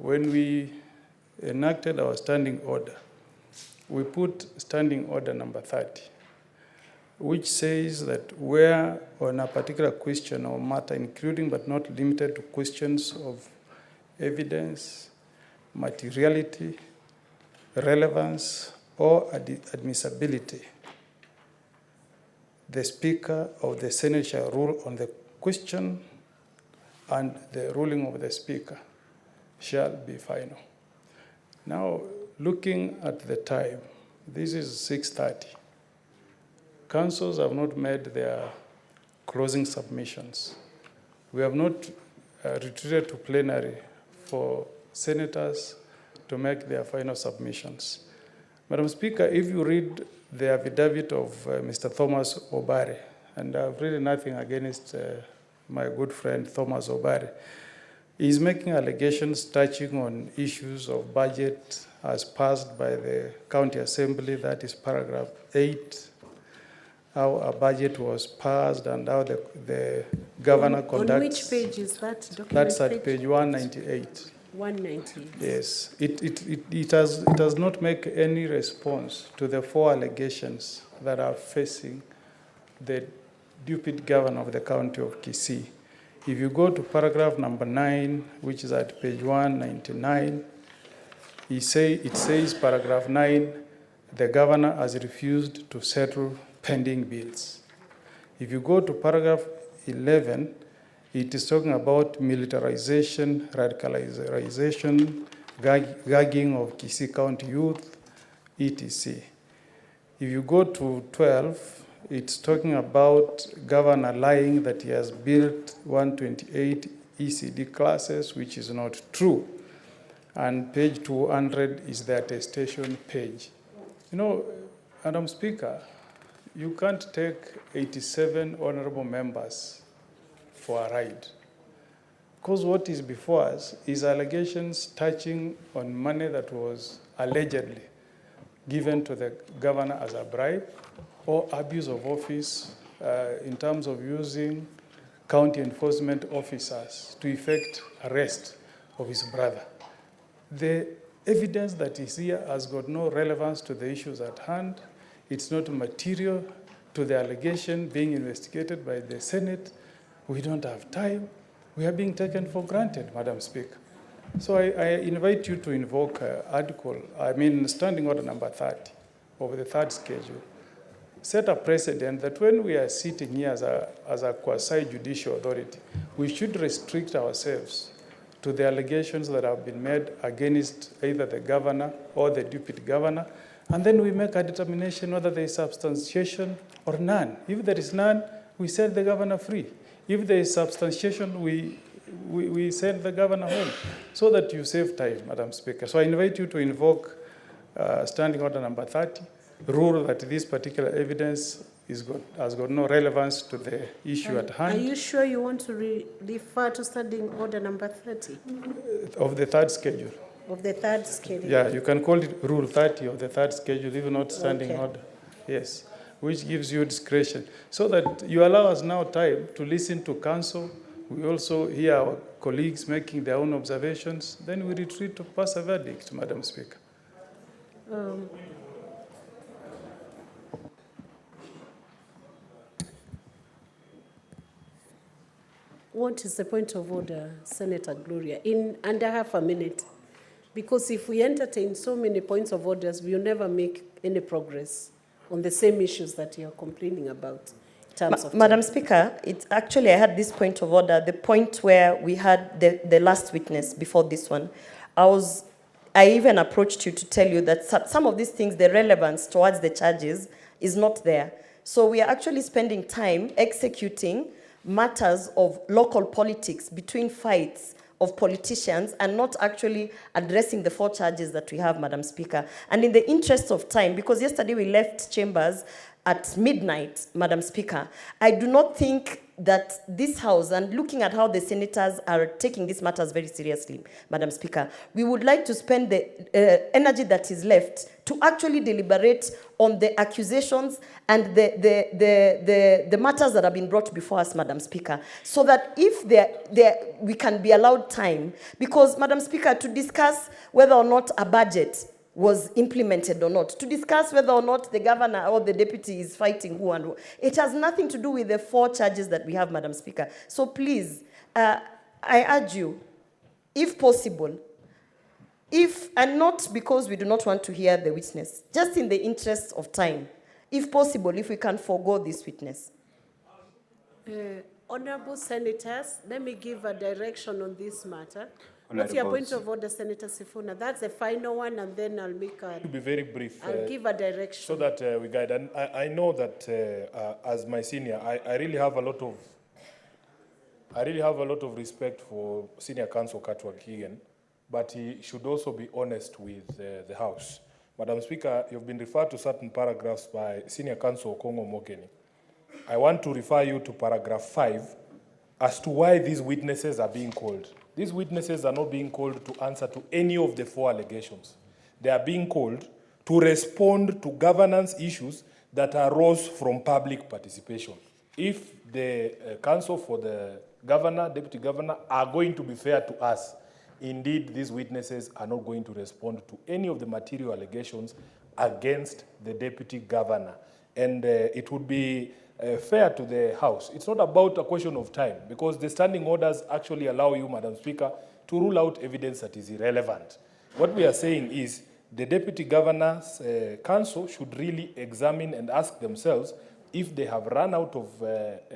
when we enacted our standing order, we put standing order number 30, which says that where on a particular question or matter, including but not limited to questions of evidence, materiality, relevance, or admissibility, the Speaker of the Senate shall rule on the question, and the ruling of the Speaker shall be final. Now, looking at the time, this is 6:30. Councils have not made their closing submissions. We have not retreated to plenary for senators to make their final submissions. Madam Speaker, if you read the affidavit of Mr. Thomas Obare, and I've really nothing against my good friend Thomas Obare, he's making allegations touching on issues of budget as passed by the County Assembly, that is paragraph 8, how a budget was passed and how the governor conducts. On which page is that document? That's at page 198. 198. Yes, it does not make any response to the 4 allegations that are facing the deputy governor of the county of Kisii. If you go to paragraph number 9, which is at page 199, it says paragraph 9, the governor has refused to settle pending bills. If you go to paragraph 11, it is talking about militarization, radicalization, gagging of Kisii County youth, etc. If you go to 12, it's talking about governor lying that he has built 128 ECD classes, which is not true. And page 200 is the attestation page. You know, Madam Speaker, you can't take 87 honorable members for a ride. Because what is before us is allegations touching on money that was allegedly given to the governor as a bribe or abuse of office in terms of using county enforcement officers to effect arrest of his brother. The evidence that is here has got no relevance to the issues at hand. It's not material to the allegation being investigated by the Senate. We don't have time. We are being taken for granted, Madam Speaker. So I invite you to invoke standing order number 30 of the 3rd schedule. Set a precedent that when we are sitting here as a quasi-judicial authority, we should restrict ourselves to the allegations that have been made against either the governor or the deputy governor, and then we make a determination whether there is substantiation or none. If there is none, we set the governor free. If there is substantiation, we send the governor home so that you save time, Madam Speaker. So I invite you to invoke standing order number 30, rule that this particular evidence has got no relevance to the issue at hand. Are you sure you want to refer to standing order number 30? Of the 3rd schedule. Of the 3rd schedule? Yeah, you can call it rule 30 of the 3rd schedule, even not standing order. Yes, which gives you discretion. So that you allow us now time to listen to counsel. We also hear our colleagues making their own observations. Then we retreat to pass a verdict, Madam Speaker. What is the point of order, Senator Gloria, in under half a minute? Because if we entertain so many points of orders, we will never make any progress on the same issues that you are complaining about. Madam Speaker, it's actually, I had this point of order, the point where we had the last witness before this one. I even approached you to tell you that some of these things, the relevance towards the charges is not there. So we are actually spending time executing matters of local politics between fights of politicians and not actually addressing the 4 charges that we have, Madam Speaker. And in the interest of time, because yesterday we left chambers at midnight, Madam Speaker, I do not think that this House, and looking at how the senators are taking these matters very seriously, Madam Speaker, we would like to spend the energy that is left to actually deliberate on the accusations and the matters that have been brought before us, Madam Speaker, so that if we can be allowed time, because, Madam Speaker, to discuss whether or not a budget was implemented or not, to discuss whether or not the governor or the deputy is fighting who and who. It has nothing to do with the 4 charges that we have, Madam Speaker. So please, I urge you, if possible, and not because we do not want to hear the witness, just in the interest of time, if possible, if we can forego this witness. Honorable Senators, let me give a direction on this matter. What's your point of order, Senator Sifuna? That's the final one, and then I'll make a... To be very brief. I'll give a direction. So that we guide. And I know that as my senior, I really have a lot of respect for Senior Counsel Katwa Keegan, but he should also be honest with the House. Madam Speaker, you've been referred to certain paragraphs by Senior Counsel Kongo Mogeni. I want to refer you to paragraph 5 as to why these witnesses are being called. These witnesses are not being called to answer to any of the 4 allegations. They are being called to respond to governance issues that arose from public participation. If the counsel for the governor, deputy governor, are going to be fair to us, indeed, these witnesses are not going to respond to any of the material allegations against the deputy governor. And it would be fair to the House. It's not about a question of time, because the standing orders actually allow you, Madam Speaker, to rule out evidence that is irrelevant. What we are saying is the Deputy Governor's Council should really examine and ask themselves if they have run out of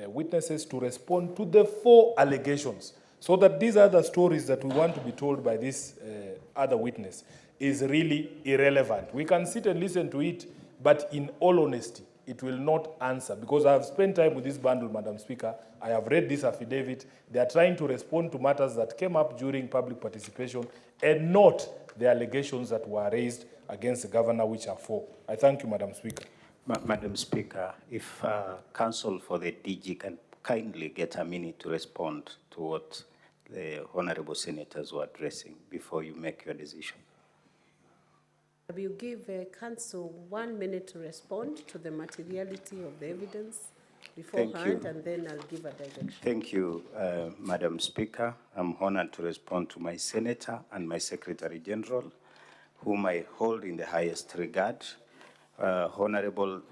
witnesses to respond to the 4 allegations, so that these other stories that we want to be told by this other witness is really irrelevant. We can sit and listen to it, but in all honesty, it will not answer, because I have spent time with this bundle, Madam Speaker. I have read this affidavit. They are trying to respond to matters that came up during public participation and not the allegations that were raised against the governor, which are 4. I thank you, Madam Speaker. Madam Speaker, if counsel for the DG can kindly get a minute to respond to what the honorable senators were addressing before you make your decision. Will give counsel 1 minute to respond to the materiality of the evidence beforehand, and then I'll give a direction. Thank you, Madam Speaker. I'm honored to respond to my senator and my Secretary General, whom I hold in the highest regard. Honorable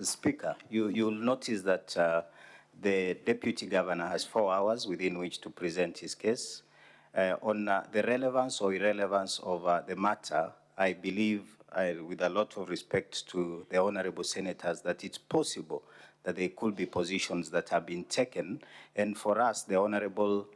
Speaker, you'll notice that the Deputy Governor has 4 hours within which to present his case. On the relevance or irrelevance of the matter, I believe, with a lot of respect to the honorable senators, that it's possible that there could be positions that have been taken. And for us, the honorable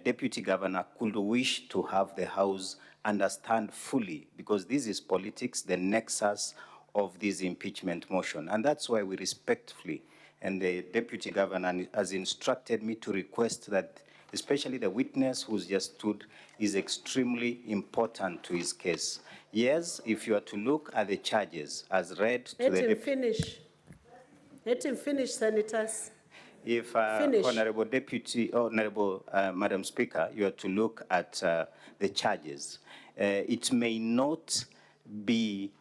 deputy governor could wish to have the House understand fully, because this is politics, the nexus of this impeachment motion. And that's why we respectfully, and the deputy governor has instructed me to request that especially the witness who's just stood is extremely important to his case. Yes, if you are to look at the charges as read to Let him finish. Let him finish, senators. If Honorable Madam Speaker, you are to look at the charges, it may not be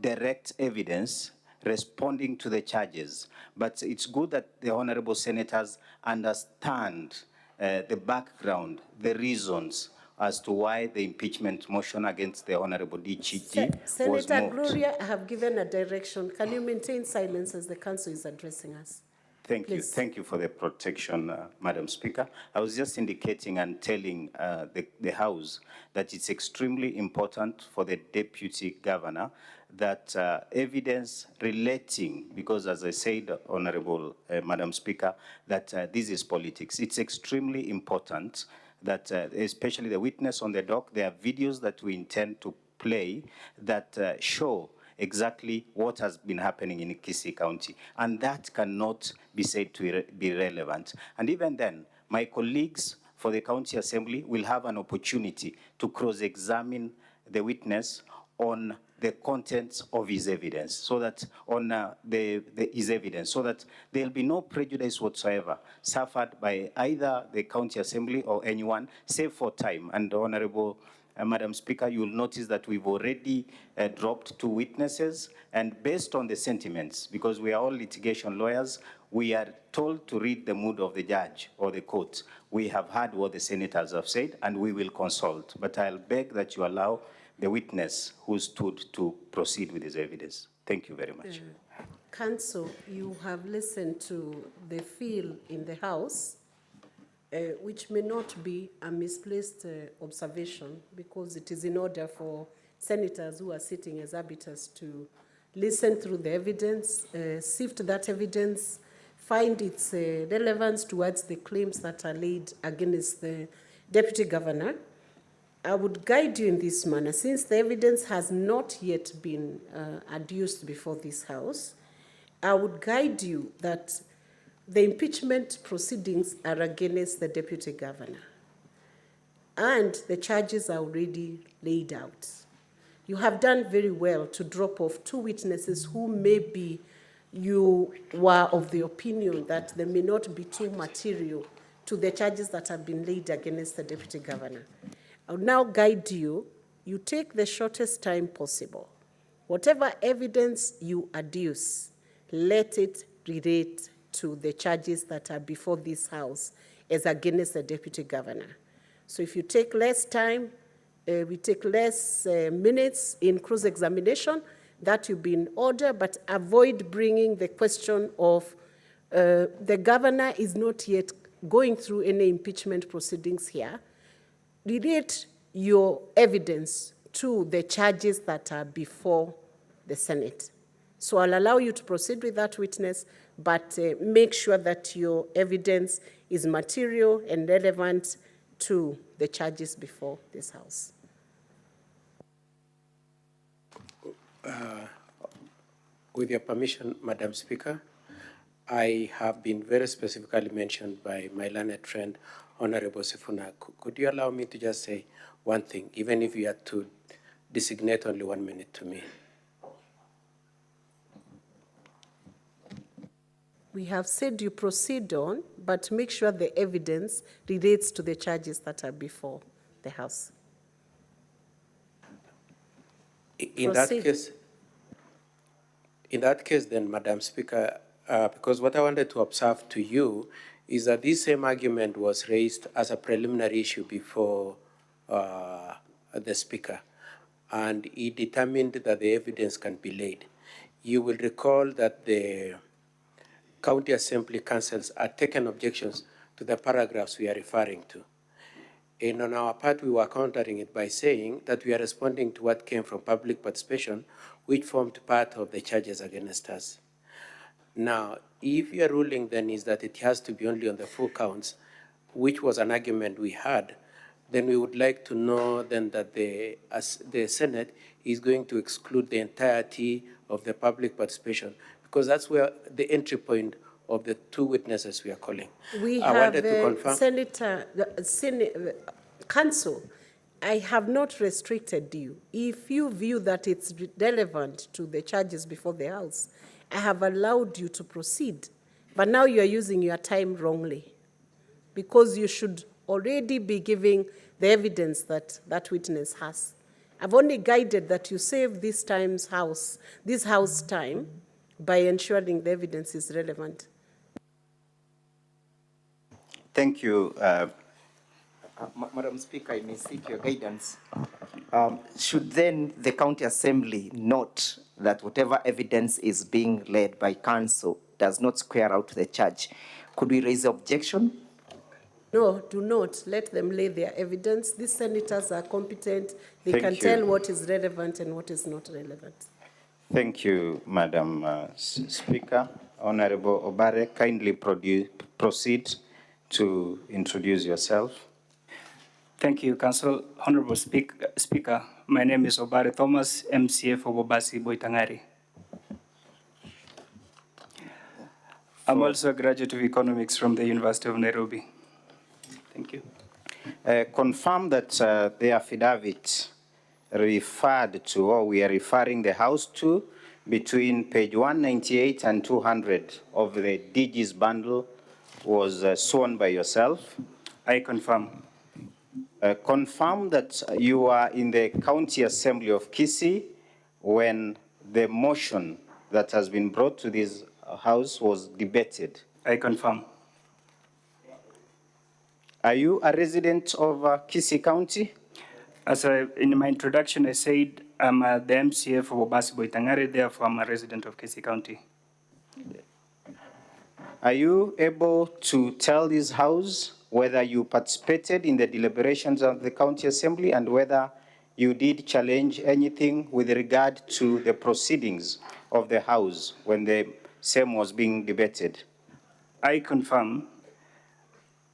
direct evidence responding to the charges, but it's good that the honorable senators understand the background, the reasons as to why the impeachment motion against the Honorable DGG was moved. Senator Gloria, I have given a direction. Can you maintain silence as the council is addressing us? Thank you. Thank you for the protection, Madam Speaker. I was just indicating and telling the House that it's extremely important for the Deputy Governor that evidence relating, because as I said, Honorable Madam Speaker, that this is politics. It's extremely important that, especially the witness on the dock, there are videos that we intend to play that show exactly what has been happening in Kisii County, and that cannot be said to be relevant. And even then, my colleagues for the County Assembly will have an opportunity to cross-examine the witness on the contents of his evidence, so that his evidence, so that there'll be no prejudice whatsoever suffered by either the County Assembly or anyone, save for time. And Honorable Madam Speaker, you'll notice that we've already dropped 2 witnesses, and based on the sentiments, because we are all litigation lawyers, we are told to read the mood of the judge or the court. We have heard what the senators have said, and we will consult. But I'll beg that you allow the witness who stood to proceed with his evidence. Thank you very much. Counsel, you have listened to the feel in the House, which may not be a misplaced observation, because it is in order for senators who are sitting as arbiters to listen through the evidence, sift that evidence, find its relevance towards the claims that are laid against the Deputy Governor. I would guide you in this manner. Since the evidence has not yet been adduced before this House, I would guide you that the impeachment proceedings are against the Deputy Governor, and the charges are already laid out. You have done very well to drop off 2 witnesses who maybe you were of the opinion that they may not be too material to the charges that have been laid against the Deputy Governor. I will now guide you. You take the shortest time possible. Whatever evidence you adduce, let it relate to the charges that are before this House as against the Deputy Governor. So if you take less time, we take less minutes in cross-examination, that will be in order, but avoid bringing the question of the governor is not yet going through any impeachment proceedings here. Relate your evidence to the charges that are before the Senate. So I'll allow you to proceed with that witness, but make sure that your evidence is material and relevant to the charges before this House. With your permission, Madam Speaker, I have been very specifically mentioned by my learned friend, Honorable Sifuna. Could you allow me to just say one thing, even if you had to designate only 1 minute to me? We have said you proceed on, but make sure the evidence relates to the charges that are before the House. In that case, then, Madam Speaker, because what I wanted to observe to you is that this same argument was raised as a preliminary issue before the Speaker, and he determined that the evidence can be laid. You will recall that the County Assembly councils had taken objections to the paragraphs we are referring to. And on our part, we were countering it by saying that we are responding to what came from public participation, which formed part of the charges against us. Now, if your ruling then is that it has to be only on the 4 counts, which was an argument we had, then we would like to know then that the Senate is going to exclude the entirety of the public participation, because that's where the entry point of the 2 witnesses we are calling. We I have, wanted to confirm. Senator, Council, I have not restricted you. If you view that it's relevant to the charges before the House, I have allowed you to proceed. But now you are using your time wrongly, because you should already be giving the evidence that that witness has. I've only guided that you save this House time by ensuring the evidence is relevant. Thank you. Madam Speaker, I may seek your guidance. Should then the County Assembly note that whatever evidence is being led by counsel does not square out the charge, could we raise objection? No, do not. Let them lay their evidence. These senators are competent. They can tell what is relevant and what is not relevant. Thank you, Madam Speaker. Honorable Obare, kindly proceed to introduce yourself. Thank you, Council. Honorable Speaker, my name is Obare Thomas, MCA for Bobasi Boitangari. I'm also a graduate of economics from the University of Nairobi. Thank you. Confirm that the affidavit referred to, or we are referring the House to, between page 198 and 200 of the DG's bundle was sworn by yourself. I confirm. Confirm that you are in the County Assembly of Kisii when the motion that has been brought to this House was debated. I confirm. Are you a resident of Kisii County? As in my introduction, I said I'm the MCA for Bobasi Boitangare, therefore I'm a resident of Kisii County. Are you able to tell this House whether you participated in the deliberations of the County Assembly and whether you did challenge anything with regard to the proceedings of the House when the same was being debated? I confirm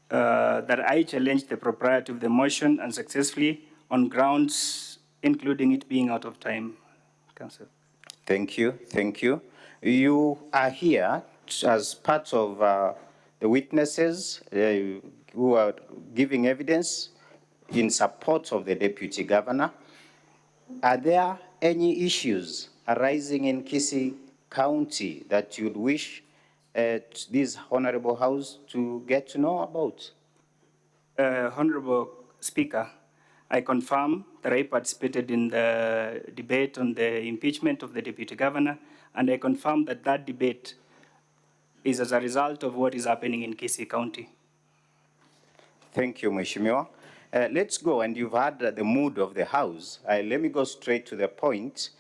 that I challenged the propriety of the motion unsuccessfully on grounds including it being out of time, Council. Thank you, thank you. You are here as part of the witnesses who are giving evidence in support of the Deputy Governor. Are there any issues arising in Kisii County that you'd wish this Honorable House to get to know about? Honorable Speaker, I confirm that I participated in the debate on the impeachment of the Deputy Governor, and I confirm that that debate is as a result of what is happening in Kisii County. Thank you, Mheshimiwa. Let's go, and you've heard the mood of the House. Let me go straight to the point.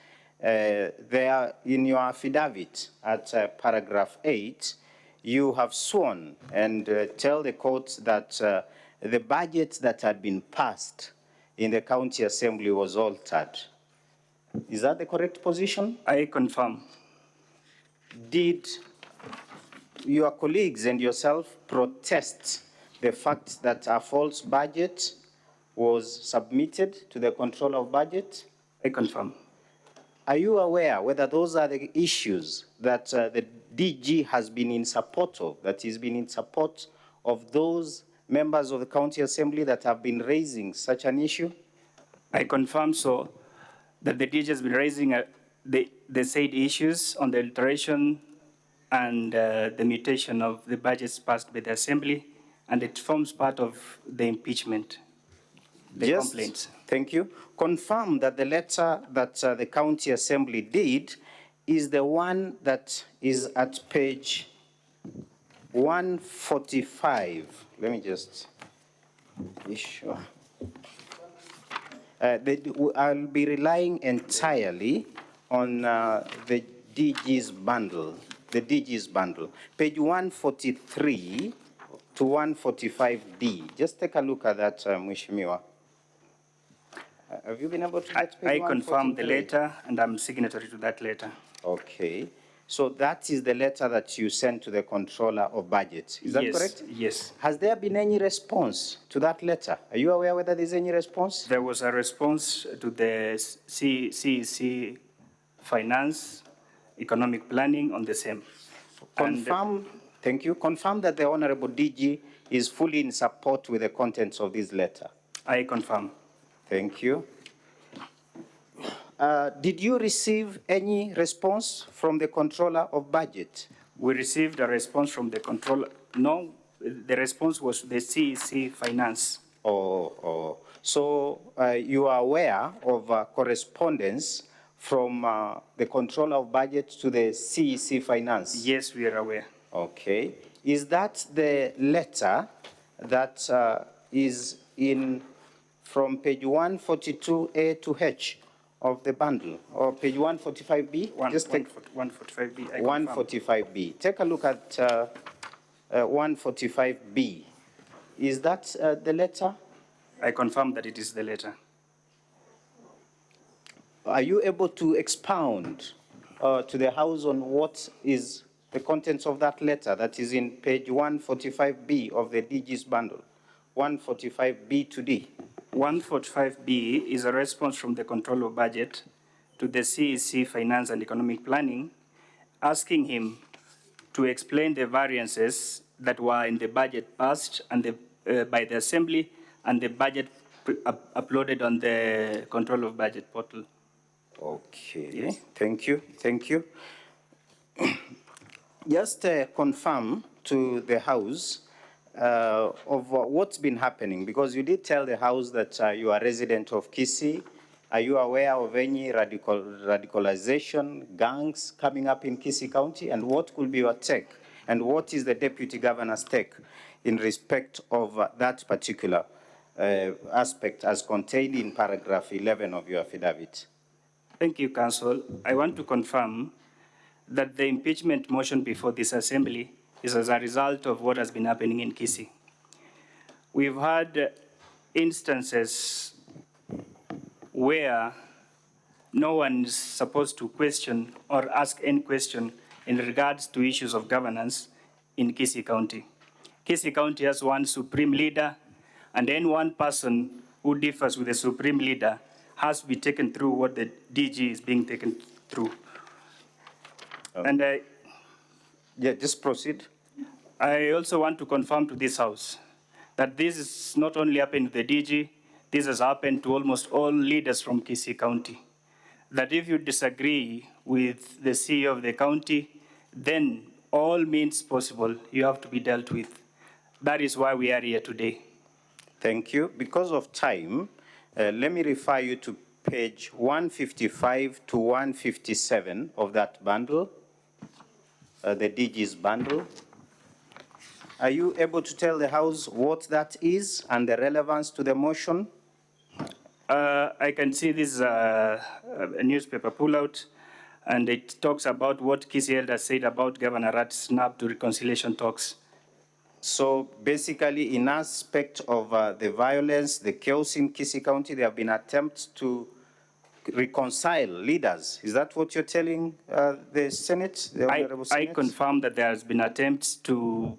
There, in your affidavit at paragraph 8, you have sworn and tell the court that the budget that had been passed in the County Assembly was altered. Is that the correct position? I confirm. Did your colleagues and yourself protest the fact that a false budget was submitted to the control of budget? I confirm. Are you aware whether those are the issues that the DG has been in support of, that he's been in support of those members of the County Assembly that have been raising such an issue? I confirm so that the DG has been raising the said issues on the alteration and the mutation of the budgets passed by the Assembly, and it forms part of the impeachment, the complaints. Thank you. Confirm that the letter that the County Assembly did is the one that is at page 145. Let me just be sure. I'll be relying entirely on the DG's bundle, page 143 to 145D. Just take a look at that, Mheshimiwa. Have you been able to get page I confirm the letter, and I'm signatory to that letter. Okay. So that is the letter that you sent to the Controller of Budget. Is that correct? Yes. Has there been any response to that letter? Are you aware whether there's any response? There was a response to the CEC Finance, Economic Planning on the same. Confirm, thank you. Confirm that the Honorable DG is fully in support with the contents of this letter. I confirm. Thank you. Did you receive any response from the Controller of Budget? We received a response from the controller. No, the response was the CEC Finance. So you are aware of correspondence from the Controller of Budget to the CEC Finance? Yes, we are aware. Okay. Is that the letter that is in from page 142A to H of the bundle, or page 145B? Just take 145B. 145B. Take a look at 145B. Is that the letter? I confirm that it is the letter. Are you able to expound to the House on what is the contents of that letter that is in page 145B of the DG's bundle? 145B to D. 145B is a response from the Controller of Budget to the CEC Finance and Economic Planning, asking him to explain the variances that were in the budget passed and by the Assembly and the budget uploaded on the control of budget portal. Okay, Yes. thank you, thank you. Just confirm to the House of what's been happening, because you did tell the House that you are a resident of Kisii. Are you aware of any radicalization, gangs coming up in Kisii County? And what could be your take? And what is the Deputy Governor's take in respect of that particular aspect as contained in paragraph 11 of your affidavit? Thank you, Council. I want to confirm that the impeachment motion before this Assembly is as a result of what has been happening in Kisii. We've had instances where no one is supposed to question or ask any question in regards to issues of governance in Kisii County. Kisii County has one supreme leader, and any one person who differs with the supreme leader has to be taken through what the DG is being taken through. And yeah, just proceed. I also want to confirm to this House that this is not only happened to the DG, this has happened to almost all leaders from Kisii County. That if you disagree with the CEO of the county, then all means possible, you have to be dealt with. That is why we are here today. Thank you. Because of time, let me refer you to page 155 to 157 of that bundle, the DG's bundle. Are you able to tell the House what that is and the relevance to the motion? I can see this a newspaper pullout, and it talks about what Kisii elders said about Governor Rat's snap to reconciliation talks. So basically, in aspect of the violence, the chaos in Kisii County, there have been attempts to reconcile leaders. Is that what you're telling the Senate, the Honorable Senate? I confirm that there has been attempts to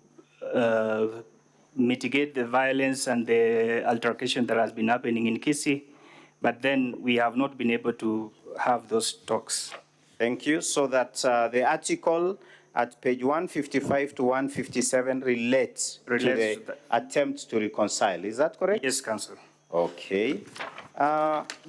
mitigate the violence and the altercation that has been happening in Kisii, but then we have not been able to have those talks. Thank you. So that the article at page 155 to 157 relates to the attempt to reconcile. Is that correct? Yes, Council. Okay.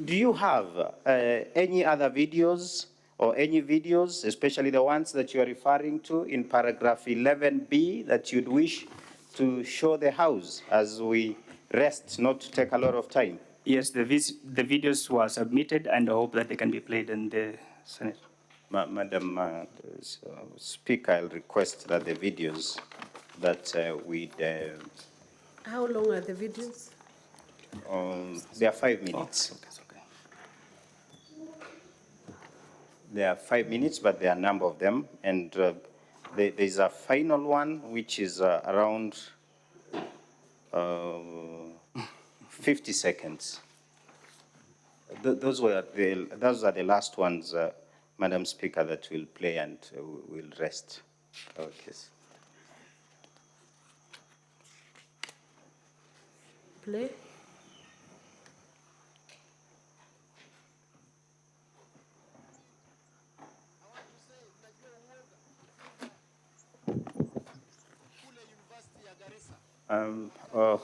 Do you have any other videos or any videos, especially the ones that you are referring to in paragraph 11B, that you'd wish to show the House as we rest, not to take a lot of time? Yes, the videos were submitted, and I hope that they can be played in the Senate. Madam Speaker, I'll request that the videos that How long are the videos? they are 5 minutes. Okay. There are 5 minutes, but there are a number of them. And there's a final one, which is around 50 seconds. Those are the last ones, Madam Speaker, that we'll play, and we'll rest. Okay. Play.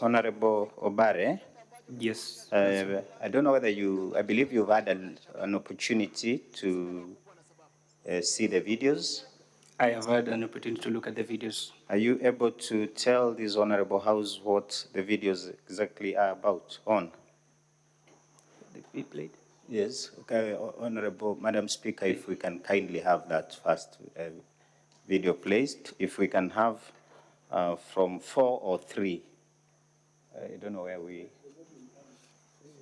Honorable Obare. Yes. I don't know whether I believe you've had an opportunity to see the videos. I have had an opportunity to look at the videos. Are you able to tell this Honorable House what the videos exactly are about on? Be played? Yes. Okay, Honorable Madam Speaker, if we can kindly have that first video placed. If we can have from 4 or 3. I don't know where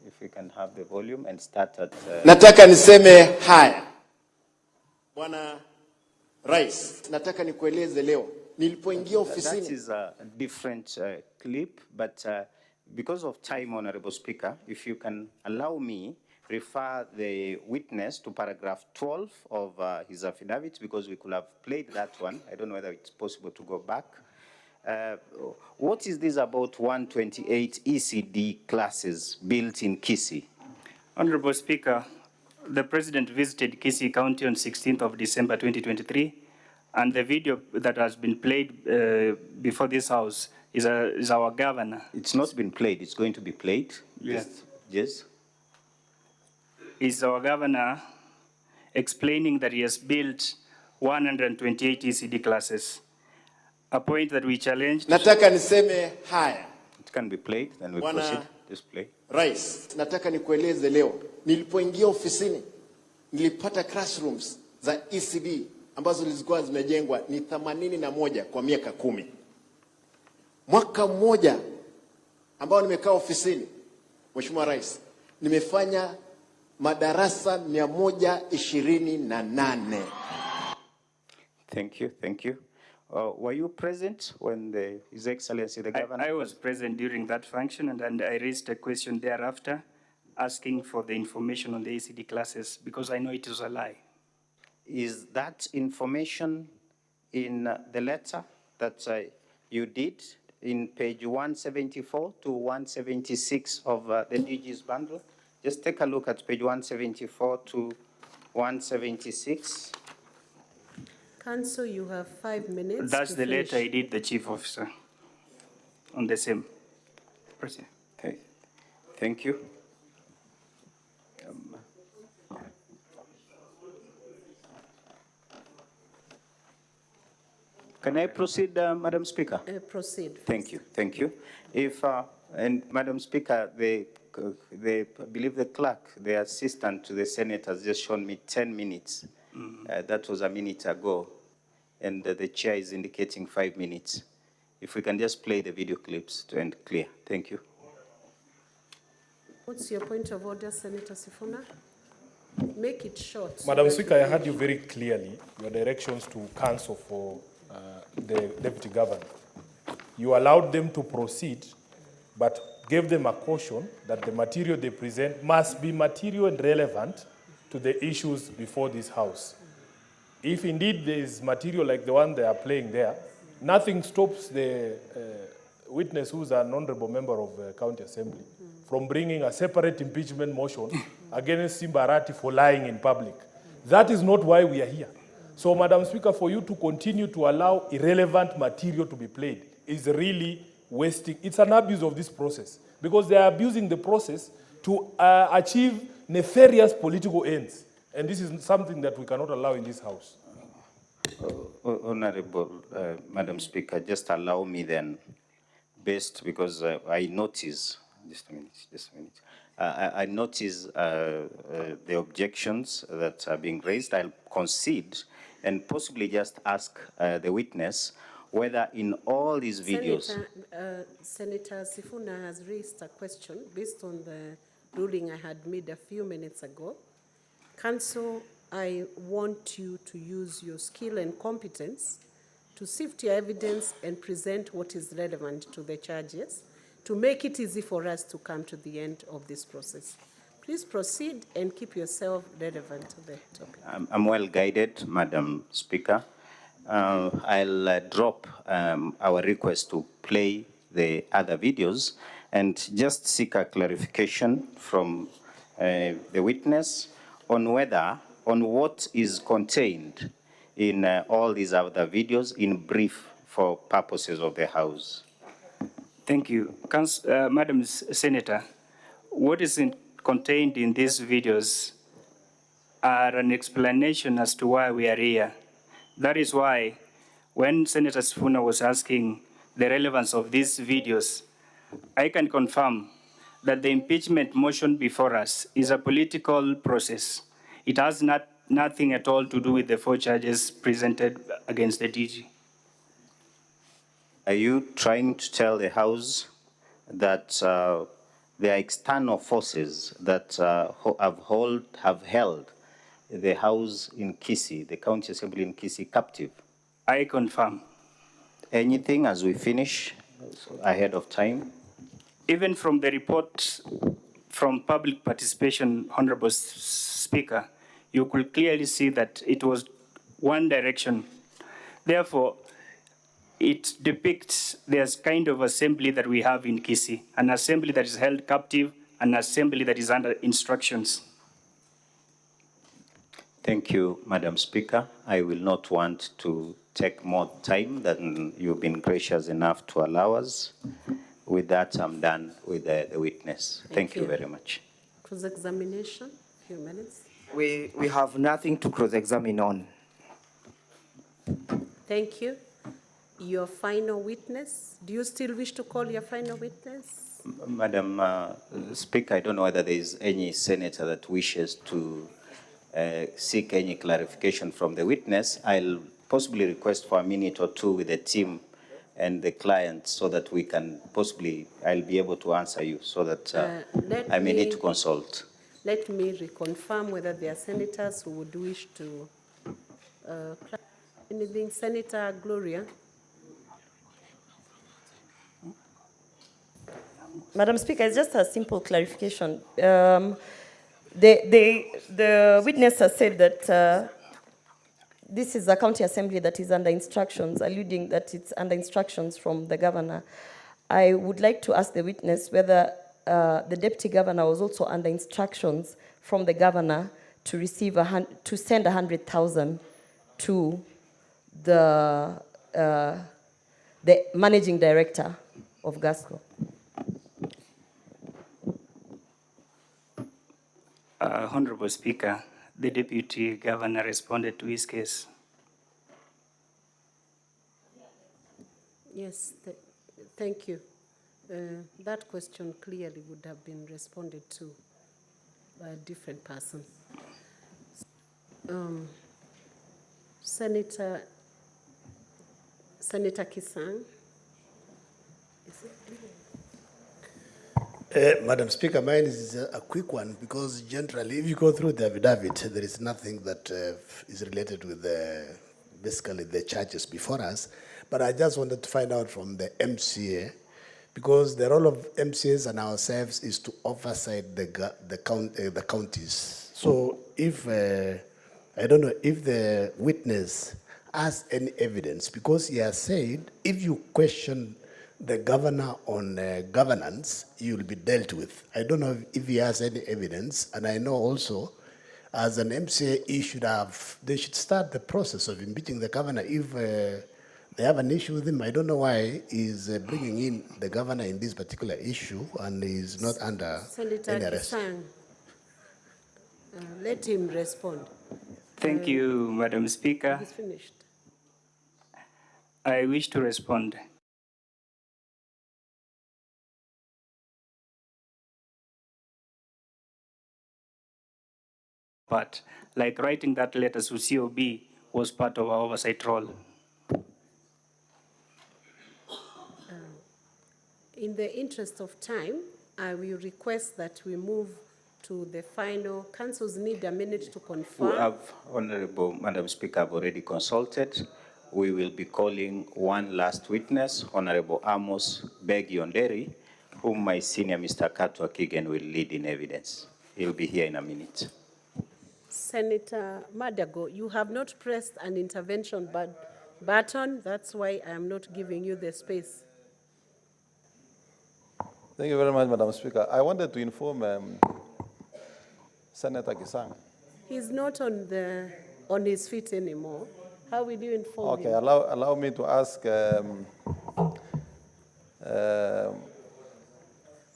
if we can have the volume and start at... Nataka niseme haya. Bwana Rais, nataka nikueleze leo. Nilipoingia ofisini... That is a different clip, but because of time, Honorable Speaker, if you can allow me, refer the witness to paragraph 12 of his affidavit, because we could have played that one. I don't know whether it's possible to go back. What is this about 128 ECD classes built in Kisii? Honorable Speaker, the President visited Kisii County on 16th of December 2023, and the video that has been played before this House is our governor. It's not been played. It's going to be played. Yeah. Yes. Is our governor explaining that he has built 128 ECD classes, a point that we challenged. Nataka niseme haya. It can be played, then we Bwana proceed. Just play. Rais, nataka nikueleze leo, nilipoingia ofisini, nilipata classrooms za ECD ambazo zilikuwa zimejengwa ni 81 kwa miaka 10. Mwaka mmoja ambao nimekaa ofisini, Mheshimiwa Rais, nimefanya madarasa 128. Thank you. Thank you. Were you present when His Excellency the Governor? I was present during that function, and I raised a question thereafter, asking for the information on the ECD classes, because I know it is a lie. Is that information in the letter that you did in page 174 to 176 of the DG's bundle? Just take a look at page 174 to 176. Council, you have 5 minutes. That's to the finish. letter I did the chief officer on the same. Proceed. Okay. Thank you. Can I proceed, Madam Speaker? Proceed. Thank you. Thank you. If and Madam Speaker, I believe the clerk, the assistant to the Senate, has just shown me 10 minutes. That was a minute ago, and the chair is indicating 5 minutes. If we can just play the video clips to end clear. Thank you. What's your point of order, Senator Sifuna? Make it short. so Madam that Speaker, we I heard can- you very clearly, your directions to counsel for the Deputy Governor. You allowed them to proceed, but gave them a caution that the material they present must be material and relevant to the issues before this House. If indeed there is material like the one they are playing there, nothing stops the witness, who is an honorable member of the County Assembly, from bringing a separate impeachment motion against Simbarati for lying in public. That is not why we are here. So, Madam Speaker, for you to continue to allow irrelevant material to be played is really wasting. It's an abuse of this process, because they are abusing the process to achieve nefarious political ends. And this is something that we cannot allow in this House. Honorable Madam Speaker, just allow me then, because I notice, just a minute. I notice the objections that are being raised. I'll concede and possibly just ask the witness whether in all these videos. Senator Sifuna has raised a question based on the ruling I had made a few minutes ago. Council, I want you to use your skill and competence to sift your evidence and present what is relevant to the charges to make it easy for us to come to the end of this process. Please proceed and keep yourself relevant to the topic. I'm well guided, Madam Speaker. I'll drop our request to play the other videos and just seek a clarification from the witness on what is contained in all these other videos in brief for purposes of the House. Thank you. Madam Senator, what is contained in these videos are an explanation as to why we are here. That is why when Senator Sifuna was asking the relevance of these videos, I can confirm that the impeachment motion before us is a political process. It has nothing at all to do with the 4 charges presented against the DG. Are you trying to tell the House that there are external forces that have held the House in Kisii, the County Assembly in Kisii, captive? I confirm. Anything as we finish ahead of time? Even from the report from public participation, Honorable Speaker, you could clearly see that it was one direction. Therefore, it depicts this kind of assembly that we have in Kisii, an assembly that is held captive, an assembly that is under instructions. Thank you, Madam Speaker. I will not want to take more time than you've been gracious enough to allow us. With that, I'm done with the witness. Thank you very much. Cross-examination, a few minutes. We have nothing to cross-examine on. Thank you. Your final witness, do you still wish to call your final witness? Madam Speaker, I don't know whether there is any senator that wishes to seek any clarification from the witness. I'll possibly request for a minute or two with the team and the client so that we can possibly, I'll be able to answer you so that I may need to consult. Let me reconfirm whether there are senators who would wish to anything. Senator Gloria. Madam Speaker, it's just a simple clarification. The witness has said that this is a county assembly that is under instructions, alluding that it's under instructions from the governor. I would like to ask the witness whether the deputy governor was also under instructions from the governor to receive to send 100,000 to the managing director of GASCO. Honorable Speaker, the Deputy Governor responded to his case. Yes, thank you. That question clearly would have been responded to by a different person. Senator Kisii. Madam Speaker, mine is a quick one because generally, if you go through the affidavit, there is nothing that is related with basically the charges before us. But I just wanted to find out from the MCA, because the role of MCAs and ourselves is to oversight the counties. So if I don't know if the witness has any evidence, because he has said if you question the governor on governance, you will be dealt with. I don't know if he has any evidence, and I know also, as an MCA, they should start the process of impeaching the governor if they have an issue with him. I don't know why he's bringing in the governor in this particular issue, and he's not under any arrest. Senator Kisii, let him respond. Thank you, Madam Speaker. He's finished. I wish to respond. But like writing that letter to COB was part of our oversight role. In the interest of time, I will request that we move to the final. Councils need a minute to confirm. We have, Honorable Madam Speaker, I've already consulted. We will be calling one last witness, Honorable Amos Beg-Yonderi, whom my senior Mr. Katwa Kigen will lead in evidence. He'll be here in a minute. Senator Madago, you have not pressed an intervention button. That's why I am not giving you the space. Thank you very much, Madam Speaker. I wanted to inform Senator Kisii. He's not on his feet anymore. How will you inform him? Okay, allow me to ask.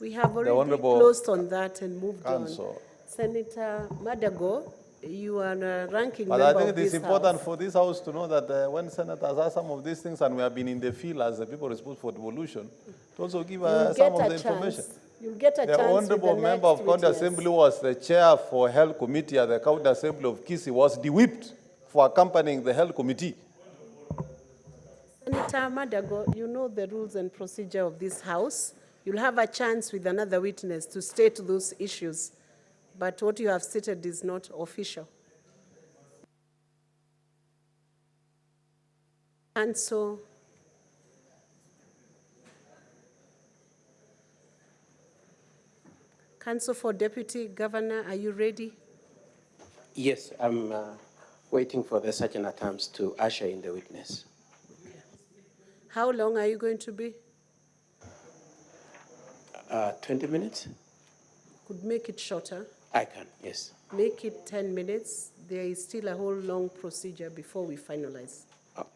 We have already closed on that and moved on. Senator Madago, you are a ranking member of this House. But I think it is important for this House to know that when senators ask some of these things, and we have been in the field as the people responsible for devolution, to also give some of the information. You'll get a chance. The Honorable Member of County Assembly was the chair for Health Committee at the County Assembly of Kisii, was de-whipped for accompanying the Health Committee. Senator Madago, you know the rules and procedure of this House. You'll have a chance with another witness to state those issues. But what you have stated is not official. And so, Council for Deputy Governor, are you ready? Yes, I'm waiting for the sergeant at arms to usher in the witness. How long are you going to be? 20 minutes. Could make it shorter. I can, yes. Make it 10 minutes. There is still a whole long procedure before we finalize. Oh,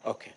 okay.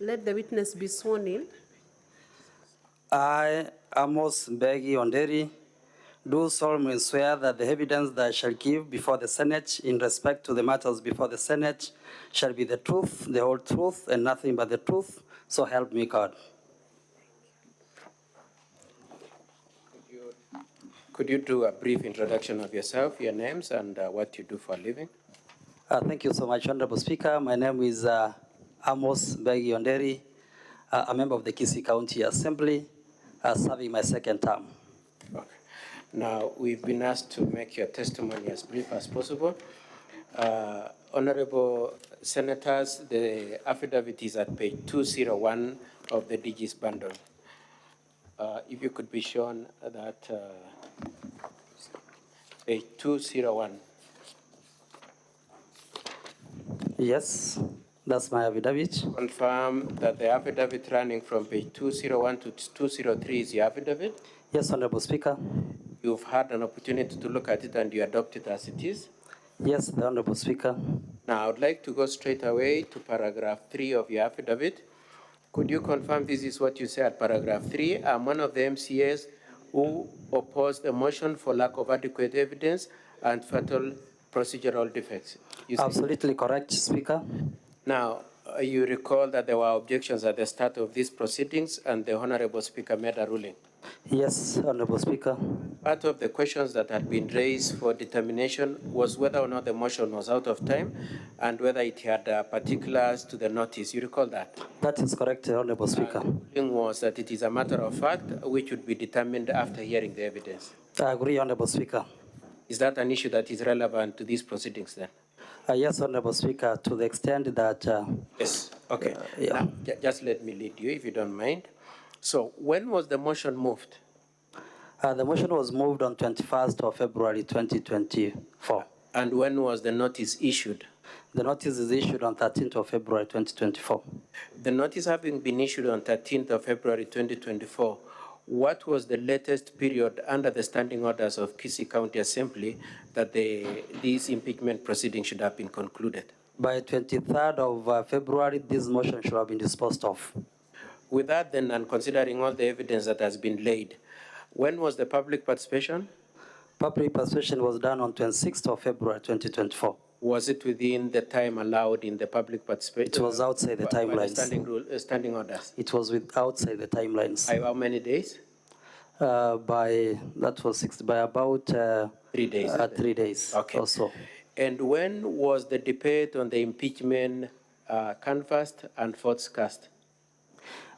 Let the witness be sworn in. I, Amos Mbegi Onderi, do solemnly swear that the evidence that I shall give before the Senate in respect to the matters before the Senate shall be the truth, the whole truth, and nothing but the truth, so help me God. Could you do a brief introduction of yourself, your names, and what you do for a living? Thank you so much, Honorable Speaker. My name is Amos Mbegi Onderi, a member of the Kisii County Assembly, serving my second term. Okay. Now, we've been asked to make your testimony as brief as possible. Honorable Senators, the affidavit is at page 201 of the DG's bundle. If you could be shown that page 201. Yes, that's my affidavit. Confirm that the affidavit running from page 201 to 203 is your affidavit? Yes, Honorable Speaker. You've had an opportunity to look at it and you adopt it as it is? Yes, the Honorable Speaker. Now, I would like to go straight away to paragraph 3 of your affidavit. Could you confirm this is what you say at paragraph 3? I'm one of the MCAs who opposed the motion for lack of adequate evidence and fatal procedural defects. Absolutely correct, Speaker. Now, you recall that there were objections at the start of these proceedings and the Honorable Speaker made a ruling. Yes, Honorable Speaker. Part of the questions that had been raised for determination was whether or not the motion was out of time and whether it had particulars to the notice. You recall that? That is correct, Honorable Speaker. The ruling was that it is a matter of fact which would be determined after hearing the evidence. I agree, Honorable Speaker. Is that an issue that is relevant to these proceedings then? Yes, Honorable Speaker, to the extent that... yes, okay. Yeah. Now, just let me lead you, if you don't mind. So, when was the motion moved? The motion was moved on 21st of February 2024. And when was the notice issued? The notice is issued on 13th of February 2024. The notice having been issued on 13th of February 2024, what was the latest period under the standing orders of Kisii County Assembly that these impeachment proceedings should have been concluded? By 23rd of February, this motion should have been disposed of. With that then, and considering all the evidence that has been laid, when was the public participation? Public participation was done on 26th of February 2024. Was it within the time allowed in the publible participation? It was outside the timelines. Standing orders? It was outside the timelines. By how many days? By about 3 days. 3 days okay. or so. And when was the debate on the impeachment canvassed and votes cast?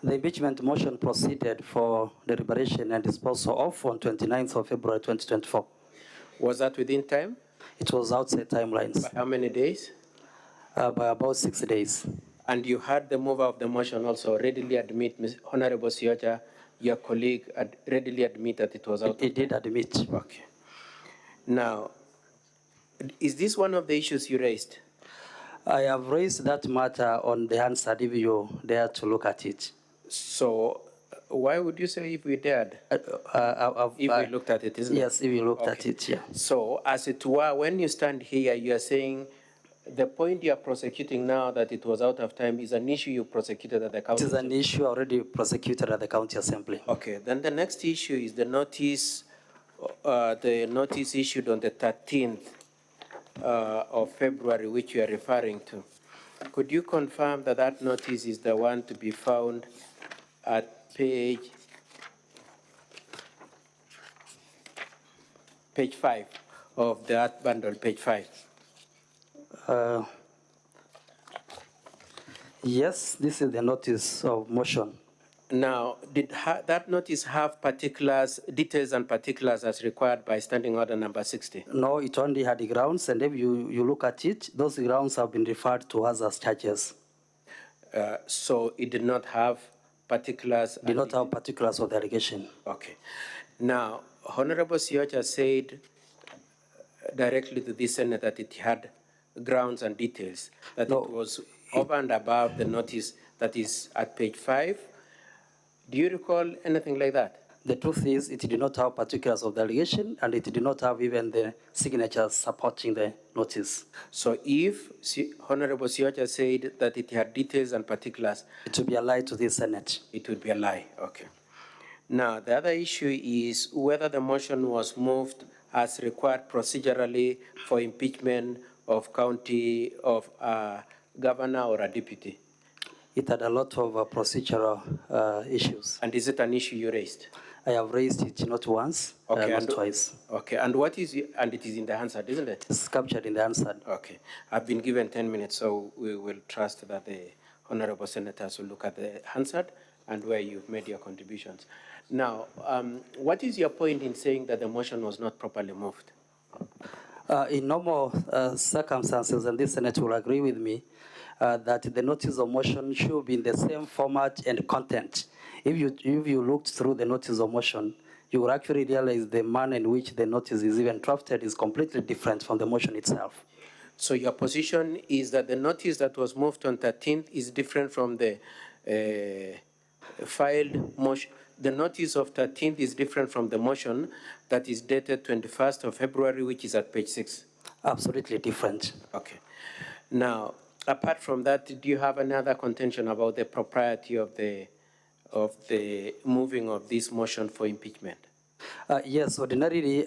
The impeachment motion proceeded for deliberation and disposal of on 29th of February 2024. Was that within time? It was outside timelines. By how many days? By about 6 days. And you had the mover of the motion also readily admit, Honorable Siocha, your colleague, readily admit that it was out? He did admit. Okay. Now, is this one of the issues you raised? I have raised that matter on the answer if you dare to look at it. So, why would you say if we dared? If we looked at it, isn't it? Yes, if you looked at it, yeah. So, as it were, when you stand here, you are saying the point you are prosecuting now that it was out of time is an issue you prosecuted at the county. It is an issue already prosecuted at the county assembly. Okay, then the next issue is the notice issued on the 13th of February, which you are referring to. Could you confirm that that notice is the one to be found at page page 5 of that bundle, page 5. Yes, this is the notice of motion. Now, did that notice have particulars, details and particulars as required by Standing Order number 60? No, it only had the grounds, and if you look at it, those grounds have been referred to us as charges. So it did not have particulars? Did not have particulars of the allegation. Okay. Now, Honorable Siocha said directly to this Senate that it had grounds and details, that it was over and above the notice that is at page 5. Do you recall anything like that? The truth is, it did not have particulars of the allegation, and it did not have even the signatures supporting the notice. So if Honorable Siocha said that it had details and particulars, it would be a lie to the Senate. It would be a lie, okay. Now, the other issue is whether the motion was moved as required procedurally for impeachment of county, of a governor or a deputy. It had a lot of procedural issues. And is it an issue you raised? I have raised it not once, not twice. Okay, and what is it? And it is in the Hansard, isn't it? It's captured in the Hansard. Okay, I've been given 10 minutes, so we will trust that the honorable senators will look at the Hansard and where you've made your contributions. Now, what is your point in saying that the motion was not properly moved? In normal circumstances, and this Senate will agree with me, that the notice of motion should be in the same format and content. If you looked through the notice of motion, you will actually realize the manner in which the notice is even drafted is completely different from the motion itself. So your position is that the notice that was moved on 13th is different from the filed motion. The notice of 13th is different from the motion that is dated 21st of February, which is at page 6. Absolutely different. Okay. Now, apart from that, do you have another contention about the propriety of the moving of this motion for impeachment? Yes, ordinarily,